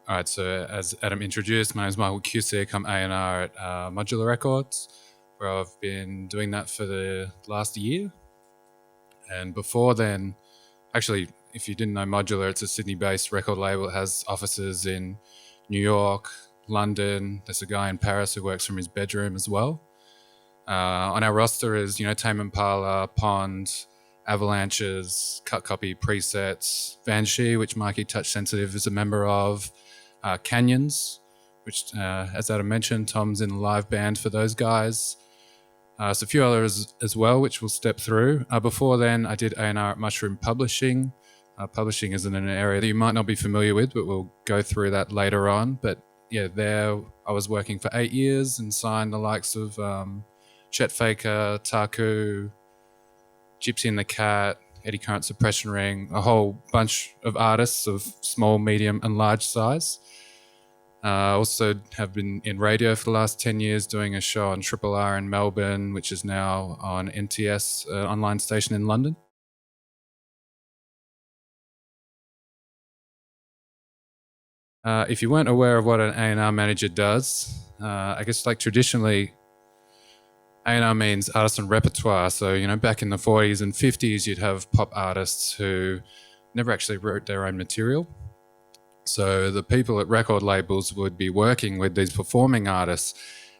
All right, so as Adam introduced, my name is Michael Kucyk. I'm A&R at Modular Records, where I've been doing that for the last year. And before then, actually, if you didn't know Modular, it's a Sydney-based record label. It has offices in New York, London. There's a guy in Paris who works from his bedroom as well. On our roster is, Tame Impala, Pond, Avalanches, Cut Copy, Presets, Banshee, which Mikey Touch Sensitive is a member of, Canyons, which, as Adam mentioned, Tom's in the live band for those guys. So a few others as well, which we'll step through. Before then, I did A&R at Mushroom Publishing. Publishing isn't an area that you might not be familiar with, but we'll go through that later on. But yeah, there I was working for 8 years and signed the likes of Chet Faker, Taku, Gypsy and the Cat, Eddie Current Suppression Ring, a whole bunch of artists of small, medium and large size. Also have been in radio for the last 10 years doing a show on Triple R in Melbourne, which is now on NTS, online station in London. If you weren't aware of what an A&R manager does, I guess like traditionally, A&R means artist and repertoire. So, back in the 40s and 50s, you'd have pop artists who never actually wrote their own material. So the people at record labels would be working with these performing artists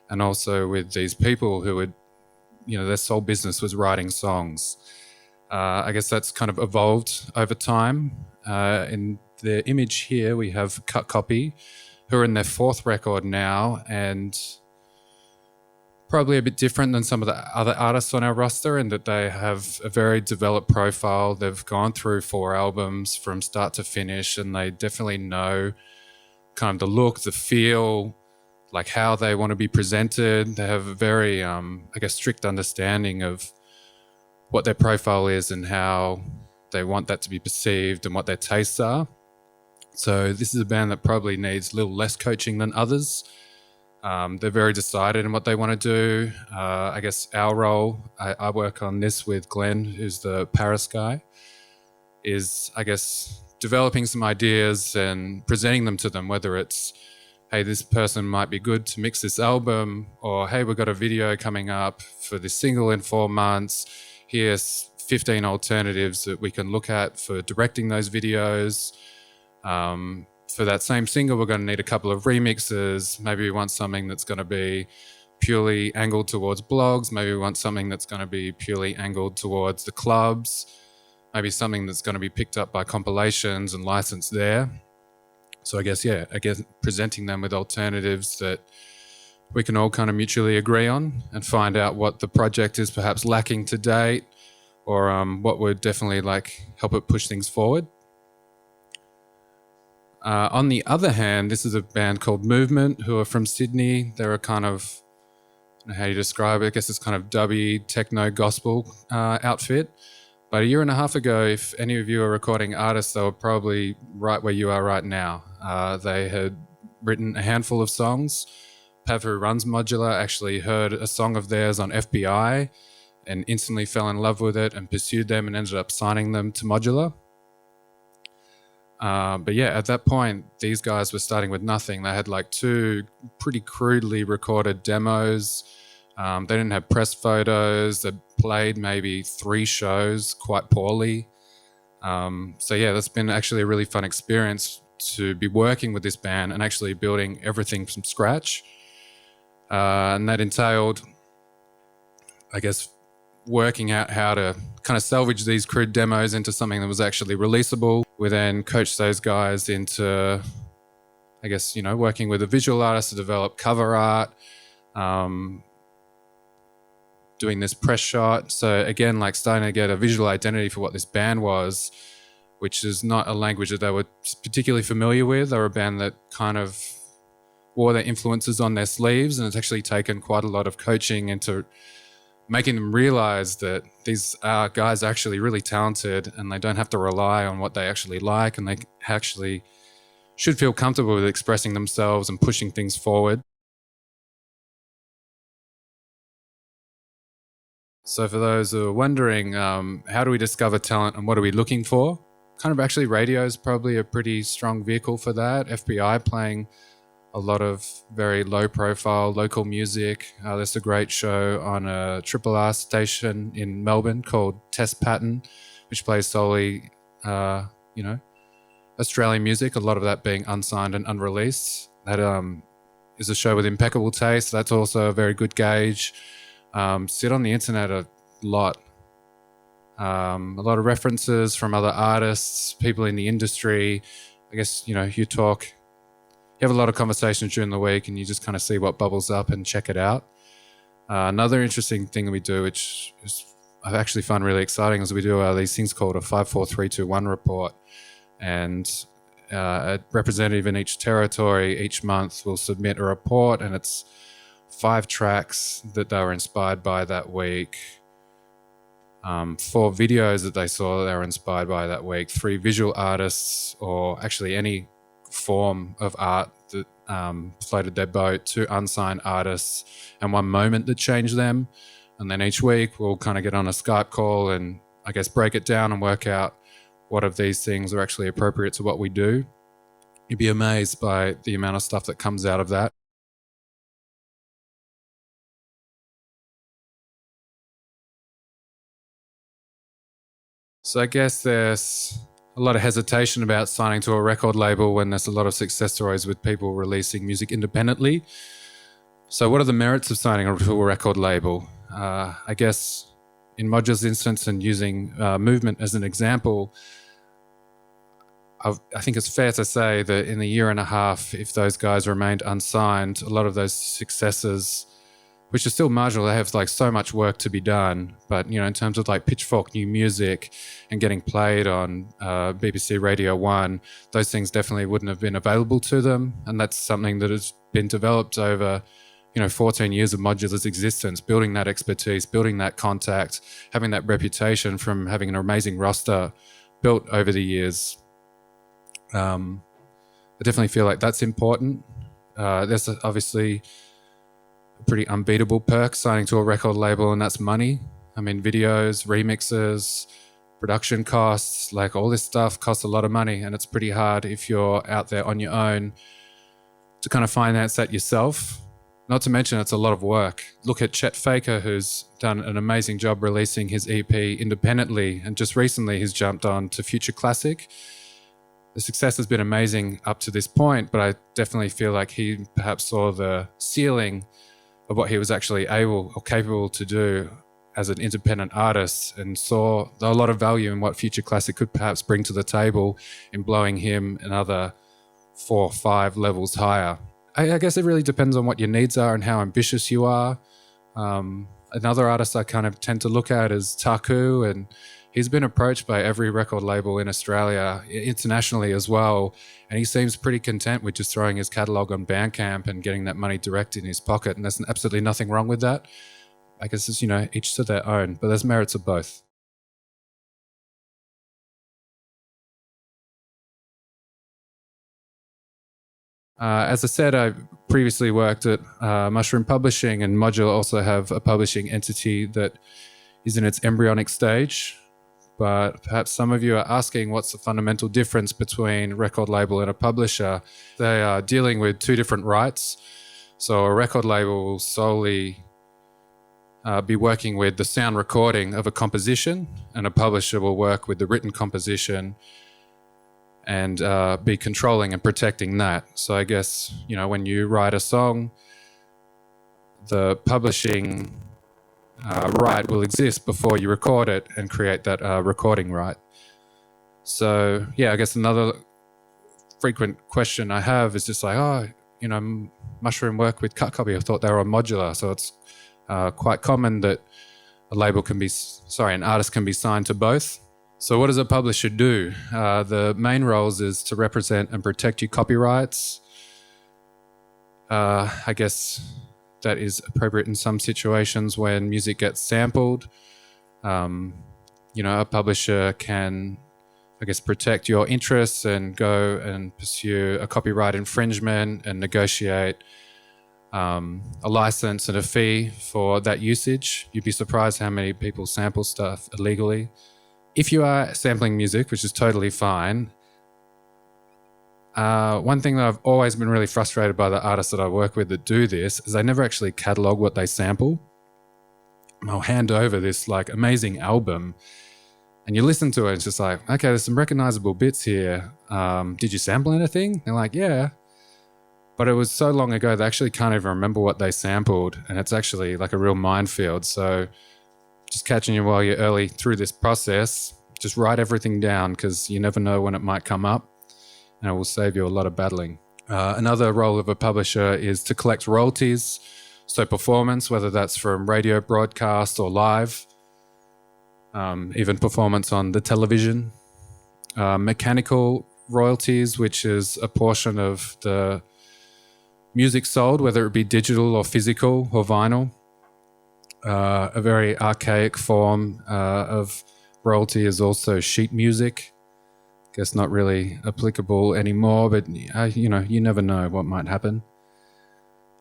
and also with these people who would, their sole business was writing songs. I guess that's kind of evolved over time. In the image here, we have Cut Copy, who are in their 4th record now, and probably a bit different than some of the other artists on our roster in that they have a very developed profile. They've gone through 4 albums from start to finish, and they definitely know kind of the look, the feel, like how they want to be presented. They have a very, strict understanding of what their profile is and how they want that to be perceived and what their tastes are. So this is a band that probably needs a little less coaching than others. They're very decided in what they want to do. I guess our role, I work on this with Glenn, who's the Paris guy, is, developing some ideas and presenting them to them, whether it's, hey, this person might be good to mix this album, or, hey, we've got a video coming up for this single in 4 months. Here's 15 alternatives that we can look at for directing those videos. For that same single, we're going to need a couple of remixes. Maybe we want something that's going to be purely angled towards blogs. Maybe we want something that's going to be purely angled towards the clubs. Maybe something that's going to be picked up by compilations and licensed there. So I guess presenting them with alternatives that we can all kind of mutually agree on and find out what the project is perhaps lacking to date, or what would definitely help it push things forward. On the other hand, this is a band called Movement, who are from Sydney. They're a kind of, I don't know how you describe it, I guess it's kind of dubby, techno, gospel outfit. But a year and a half ago, if any of you are recording artists, they were probably right where you are right now. They had written a handful of songs. Pav, who runs Modular, actually heard a song of theirs on FBI and instantly fell in love with it and pursued them and ended up signing them to Modular. But yeah, at that point, these guys were starting with nothing. They had 2 pretty crudely recorded demos. They didn't have press photos. They played maybe 3 shows quite poorly. So yeah, that's been actually a really fun experience to be working with this band and actually building everything from scratch. And that entailed, working out how to kind of salvage these crude demos into something that was actually releasable. We then coached those guys into, working with a visual artist to develop cover art, doing this press shot. So again, starting to get a visual identity for what this band was, which is not a language that they were particularly familiar with. They were a band that kind of wore their influences on their sleeves, and it's actually taken quite a lot of coaching into making them realize that these guys are actually really talented and they don't have to rely on what they actually like, and they actually should feel comfortable with expressing themselves and pushing things forward. So for those who are wondering, how do we discover talent and what are we looking for? kind of actually radio is probably a pretty strong vehicle for that. FBI playing a lot of very low profile local music. There's a great show on a Triple R station in Melbourne called Test Pattern, which plays solely, Australian music, a lot of that being unsigned and unreleased. That is a show with impeccable taste. That's also a very good gauge. Sit on the internet a lot. A lot of references from other artists, people in the industry. I guess, you have a lot of conversations during the week and you just kind of see what bubbles up and check it out. Another interesting thing we do, which I actually find really exciting, is we do these things called a 5, 4, 3, 2, 1 report. And a representative in each territory each month will submit a report, and it's 5 tracks that they were inspired by that week, 4 videos that they saw that they were inspired by that week, 3 visual artists, or actually any form of art that floated their boat, 2 unsigned artists, and 1 moment that changed them. And then each week we'll kind of get on a Skype call and I guess break it down and work out what of these things are actually appropriate to what we do. You'd be amazed by the amount of stuff that comes out of that. So I guess there's a lot of hesitation about signing to a record label when there's a lot of success stories with people releasing music independently. So what are the merits of signing to a record label? I guess in Modular's instance, and using Movement as an example, I think it's fair to say that in a year and a half, if those guys remained unsigned, a lot of those successes, which are still marginal, they have like so much work to be done. But, in terms of like Pitchfork New Music and getting played on BBC Radio 1, those things definitely wouldn't have been available to them. And that's something that has been developed over 14 years of Modular's existence, building that expertise, building that contact, having that reputation from having an amazing roster built over the years. I definitely feel like that's important. There's obviously a pretty unbeatable perk signing to a record label, and that's money. I mean, videos, remixes, production costs, like all this stuff costs a lot of money, and it's pretty hard if you're out there on your own to kind of finance that yourself. Not to mention it's a lot of work. Look at Chet Faker, who's done an amazing job releasing his EP independently, and just recently he's jumped on to Future Classic. The success has been amazing up to this point, but I definitely feel like he perhaps saw the ceiling of what he was actually able or capable to do as an independent artist, and saw a lot of value in what Future Classic could perhaps bring to the table in blowing him another 4 or 5 levels higher. I guess it really depends on what your needs are and how ambitious you are. Another artist I kind of tend to look at is Taku, and he's been approached by every record label in Australia, internationally as well, and he seems pretty content with just throwing his catalogue on Bandcamp and getting that money direct in his pocket, and there's absolutely nothing wrong with that. I guess it's, each to their own, but there's merits of both. As I said, I previously worked at Mushroom Publishing, and Modular also have a publishing entity that is in its embryonic stage. But perhaps some of you are asking, what's the fundamental difference between a record label and a publisher? They are dealing with 2 different rights. So a record label will solely be working with the sound recording of a composition, and a publisher will work with the written composition and be controlling and protecting that. So I guess, when you write a song, the publishing right will exist before you record it and create that recording right. So, I guess another frequent question I have is just like, Mushroom work with Cut Copy. I thought they were on Modular. So it's quite common that an artist can be signed to both. So what does a publisher do? The main roles is to represent and protect your copyrights. I guess that is appropriate in some situations when music gets sampled. A publisher can, protect your interests and go and pursue a copyright infringement and negotiate a license and a fee for that usage. You'd be surprised how many people sample stuff illegally if you are sampling music, which is totally fine, one thing that I've always been really frustrated by the artists that I work with that do this is they never actually catalog what they sample. I'll hand over this like amazing album and you listen to it, it's just like, okay, there's some recognizable bits here. Did you sample anything? They're like, yeah. But it was so long ago, they actually can't even remember what they sampled, and it's actually like a real minefield. So just catching you while you're early through this process, just write everything down because you never know when it might come up, and it will save you a lot of battling. Another role of a publisher is to collect royalties, so performance, whether that's from radio broadcast or live, even performance on the television. Mechanical royalties, which is a portion of the music sold, whether it be digital or physical or vinyl. A very archaic form of royalty is also sheet music. Guess not really applicable anymore, but you never know what might happen.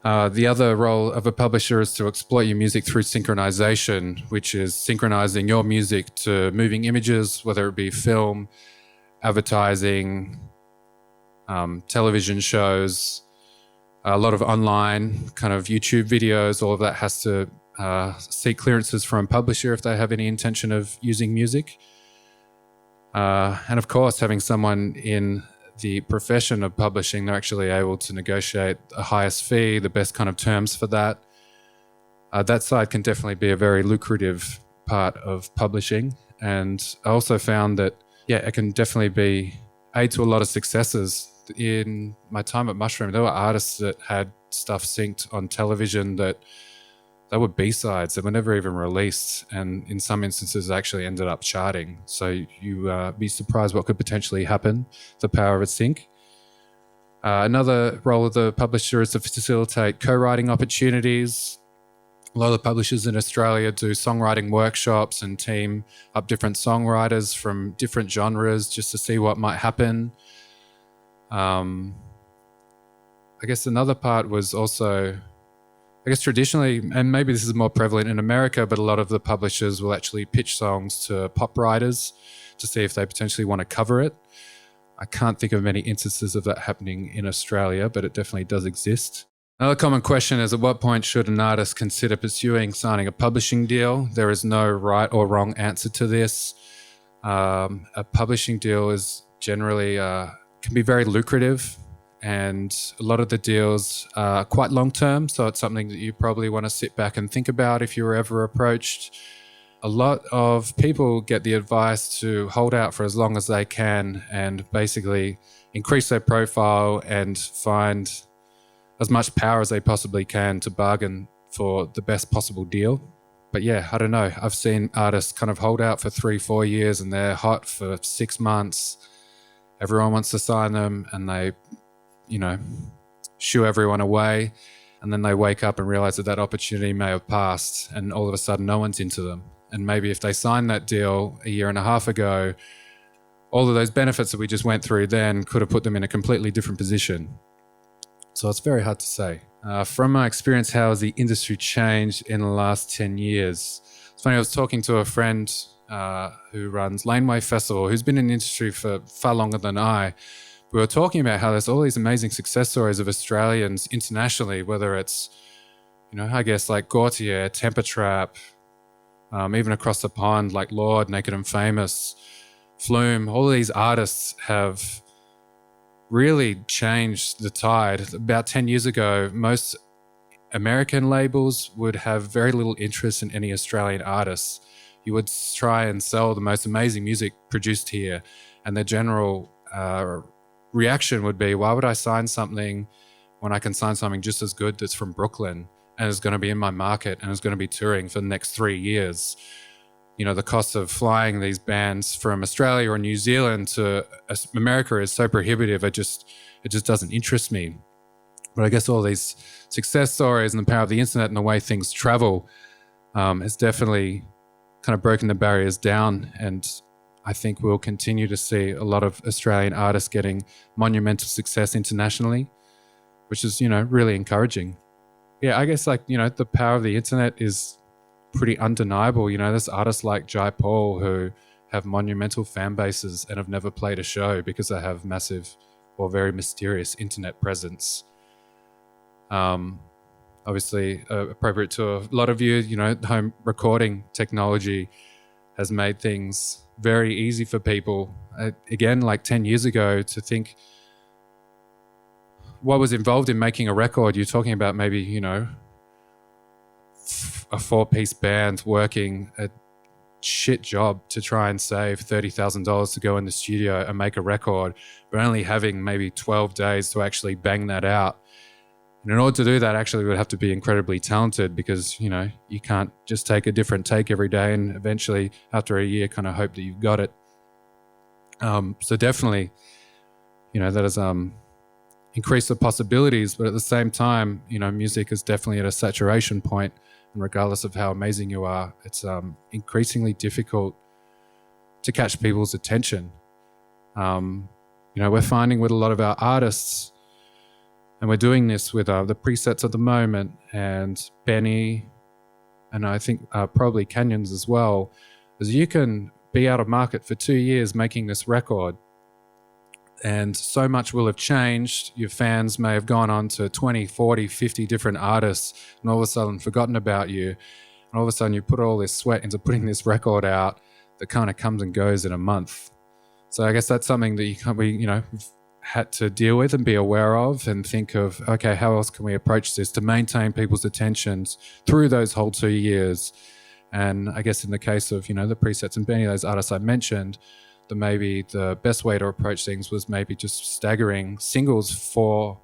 The other role of a publisher is to exploit your music through synchronization, which is synchronizing your music to moving images, whether it be film, advertising, television shows, a lot of online kind of YouTube videos. All of that has to seek clearances from a publisher if they have any intention of using music. And of course, having someone in the profession of publishing, they're actually able to negotiate the highest fee, the best kind of terms for that. That side can definitely be a very lucrative part of publishing. And I also found that, it can definitely be aid to a lot of successes. In my time at Mushroom, there were artists that had stuff synced on television that they were B-sides that were never even released, and in some instances actually ended up charting. So you be surprised what could potentially happen, the power of a sync. Another role of the publisher is to facilitate co-writing opportunities. A lot of the publishers in Australia do songwriting workshops and team up different songwriters from different genres just to see what might happen. I guess another part was also, traditionally, and maybe this is more prevalent in America, but a lot of the publishers will actually pitch songs to pop writers to see if they potentially want to cover it. I can't think of many instances of that happening in Australia, but it definitely does exist. Another common question is, at what point should an artist consider pursuing signing a publishing deal? There is no right or wrong answer to this. A publishing deal is generally can be very lucrative, and a lot of the deals are quite long-term, so it's something that you probably want to sit back and think about if you were ever approached. A lot of people get the advice to hold out for as long as they can and basically increase their profile and find as much power as they possibly can to bargain for the best possible deal. But I don't know. I've seen artists kind of hold out for 3-4 years and they're hot for 6 months. Everyone wants to sign them and they, shoo everyone away. And then they wake up and realize that opportunity may have passed and all of a sudden no one's into them. And maybe if they signed that deal a year and a half ago, all of those benefits that we just went through then could have put them in a completely different position. So it's very hard to say. From my experience, how has the industry changed in the last 10 years? It's funny, I was talking to a friend who runs Laneway Festival, who's been in the industry for far longer than I. We were talking about how there's all these amazing success stories of Australians internationally, whether it's, like Gautier, Temper Trap, even across the pond, like Lord, Naked and Famous, Flume. All of these artists have really changed the tide. About 10 years ago, most American labels would have very little interest in any Australian artists. You would try and sell the most amazing music produced here, and the general reaction would be, why would I sign something when I can sign something just as good that's from Brooklyn and is going to be in my market and is going to be touring for the next 3 years? The cost of flying these bands from Australia or New Zealand to America is so prohibitive, it just doesn't interest me. But I guess all these success stories and the power of the internet and the way things travel has definitely kind of broken the barriers down. And I think we'll continue to see a lot of Australian artists getting monumental success internationally, which is, really encouraging. Yeah, I guess the power of the internet is pretty undeniable. There's artists like Jai Paul who have monumental fan bases and have never played a show because they have massive or very mysterious internet presence. Obviously, appropriate to a lot of you, home recording technology has made things very easy for people. Again, like 10 years ago, to think what was involved in making a record, you're talking about maybe, a 4-piece band working a shit job to try and save $30,000 to go in the studio and make a record, but only having maybe 12 days to actually bang that out. And in order to do that, actually, we would have to be incredibly talented because, you can't just take a different take every day and eventually, after a year, kind of hope that you've got it. So definitely, that has increased the possibilities, but at the same time, music is definitely at a saturation point, and regardless of how amazing you are, it's increasingly difficult to catch people's attention. We're finding with a lot of our artists, and we're doing this with the presets at the moment, and Benny, and I think probably Canyons as well, is you can be out of market for 2 years making this record, and so much will have changed. Your fans may have gone on to 20, 40, 50 different artists and all of a sudden forgotten about you. And all of a sudden you put all this sweat into putting this record out that kind of comes and goes in a month. So I guess that's something that we've had to deal with and be aware of and think of, okay, how else can we approach this to maintain people's attentions through those whole 2 years? And I guess in the case of, the presets and Benny, those artists I mentioned, that maybe the best way to approach things was maybe just staggering singles for,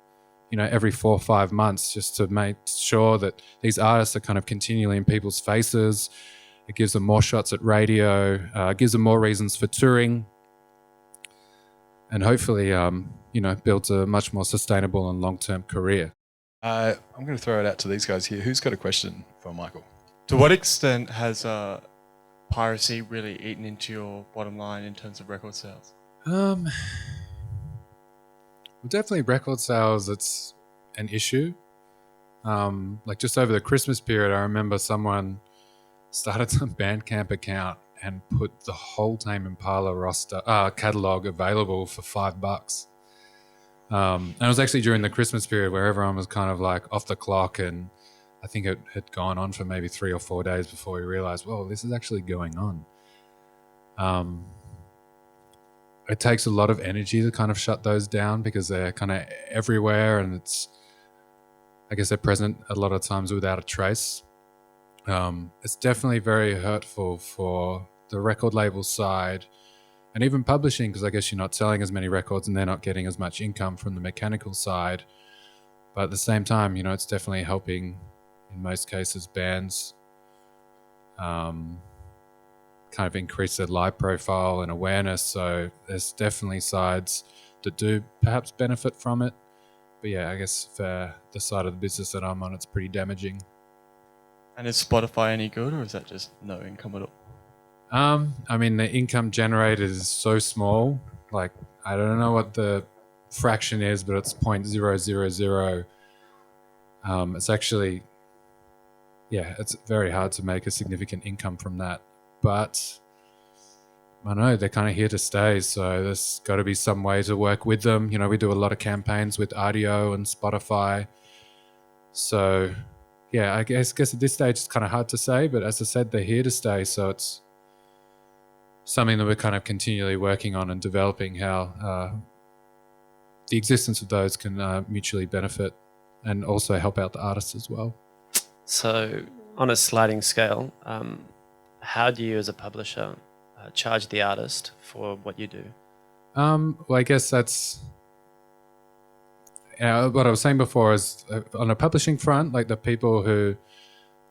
every 4 or 5 months, just to make sure that these artists are kind of continually in people's faces. It gives them more shots at radio, gives them more reasons for touring, and hopefully, builds a much more sustainable and long-term career. I'm going to throw it out to these guys here. Who's got a question for Michael? To what extent has Piracy really eaten into your bottom line in terms of record sales? Well, definitely record sales, it's an issue. Like just over the Christmas period, I remember someone started some Bandcamp account and put the whole Tame Impala roster catalog available for $5. And it was actually during the Christmas period where everyone was kind of like off the clock, and I think it had gone on for maybe 3 or 4 days before we realized, whoa, this is actually going on. It takes a lot of energy to kind of shut those down because they're kind of everywhere, and I guess they're present a lot of times without a trace. It's definitely very hurtful for the record label side and even publishing, because I guess you're not selling as many records and they're not getting as much income from the mechanical side. But at the same time, it's definitely helping, in most cases, bands kind of increase their live profile and awareness. So there's definitely sides that do perhaps benefit from it. But yeah, I guess for the side of the business that I'm on, it's pretty damaging. And is Spotify any good, or is that just no income at all? I mean, the income generated is so small. Like, I don't know what the fraction is, but it's 0.000. It's actually, it's very hard to make a significant income from that. But I don't know, they're kind of here to stay. So there's got to be some way to work with them. We do a lot of campaigns with Audio and Spotify. So yeah, I guess at this stage it's kind of hard to say, but as I said, they're here to stay. So it's something that we're kind of continually working on and developing, how the existence of those can mutually benefit and also help out the artists as well. So on a sliding scale, how do you as a publisher charge the artist for what you do? Well, I guess that's what I was saying before is on a publishing front, like the people who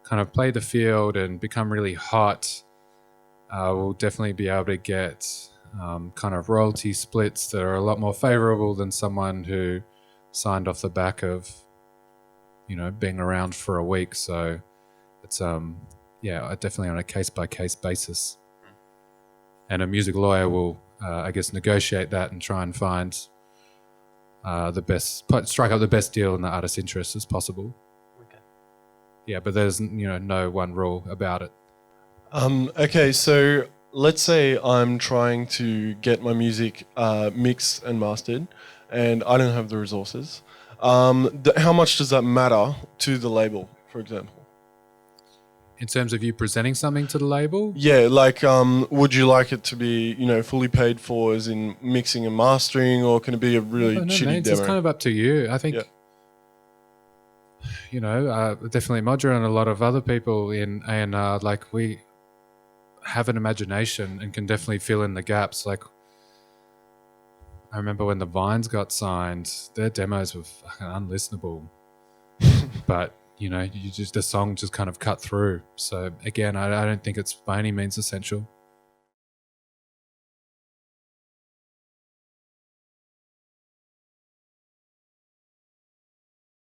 kind of play the field and become really hot will definitely be able to get kind of royalty splits that are a lot more favorable than someone who signed off the back of, being around for a week. So it's, definitely on a case-by-case basis. And a music lawyer will, negotiate that and try and find strike up the best deal in the artist's interest as possible. Okay. Yeah, but there's, no one rule about it. Okay, so let's say I'm trying to get my music mixed and mastered, and I don't have the resources. How much does that matter to the label, for example? In terms of you presenting something to the label? Yeah, like, would you like it to be, fully paid for, as in mixing and mastering, or can it be a really shitty Mate, demo? it's kind of up to you. I think, definitely Modular and a lot of other people in A&R, like, we have an imagination and can definitely fill in the gaps. Like, I remember when the Vines got signed, their demos were fucking unlistenable. But, the song just kind of cut through. So again, I don't think it's by any means essential.